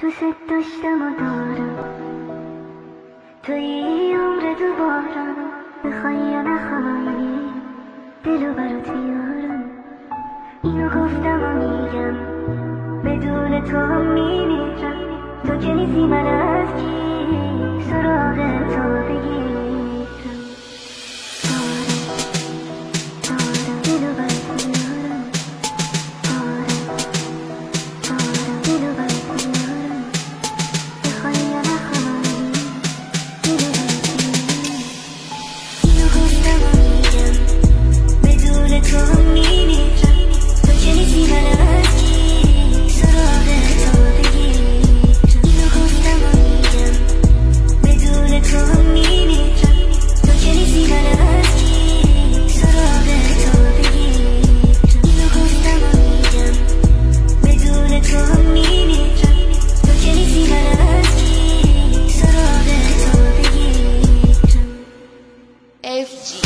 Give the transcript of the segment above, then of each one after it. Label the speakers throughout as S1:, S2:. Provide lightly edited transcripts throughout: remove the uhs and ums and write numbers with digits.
S1: دوست داشتم و دارم توی عمر دوبارم، بخوای یا نخوای دلو برات بیارم. اینو گفتم و میگم بدون تو هم میمیرم. تو که نیستی من از کی سراغ تو بگیرم. دارم دلو برات بیارم. دارم دلو برات بیارم. بخوای یا نخوای دلو برات بیارم. اینو گفتم و میگم بدون تو هم میمیرم. تو که نیستی من از کی سراغ تو بگیرم. اینو گفتم و میگم بدون تو هم میمیرم. تو که نیستی من از کی سراغ تو بگیرم. اینو گفتم و میگم بدون تو هم میمیرم. تو که نیستی من از کی سراغ تو بگیرم. FG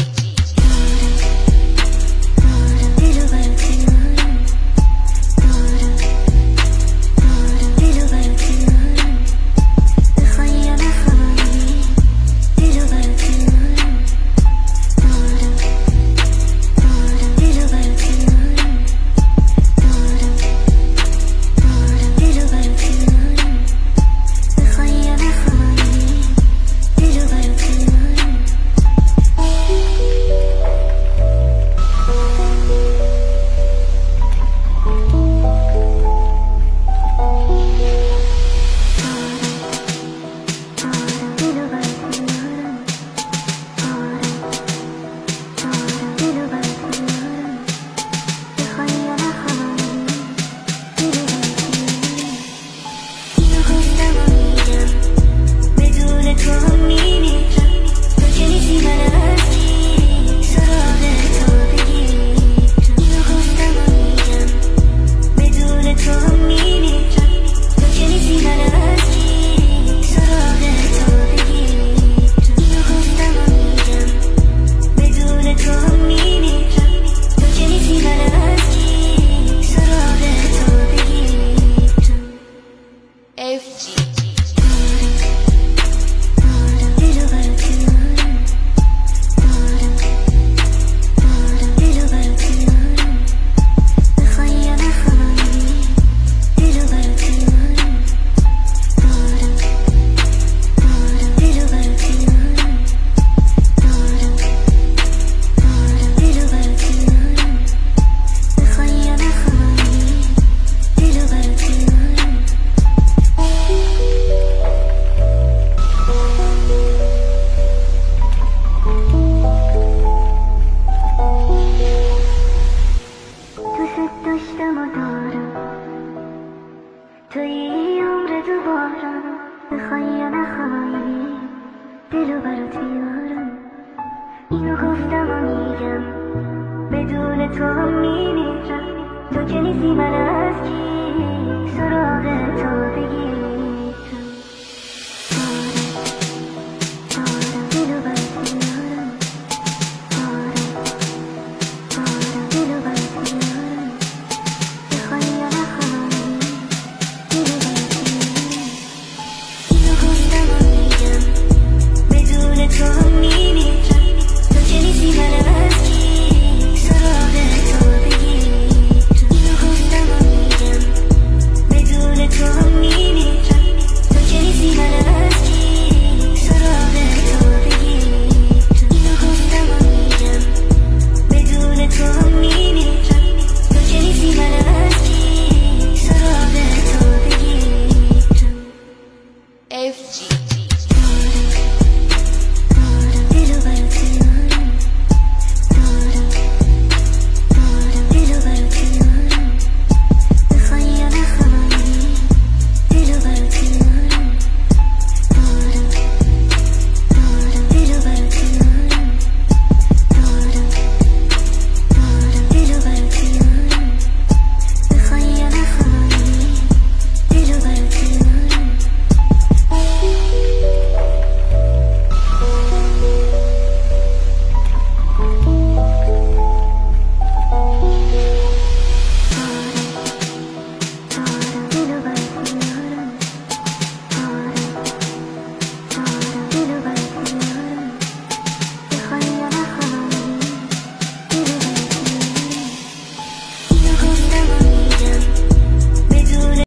S1: توی عمر دوبارم، بخوای یا نخوای دلو برات بیارم. اینو گفتم و میگم بدون تو هم میمیرم. تو که نیستی من از کی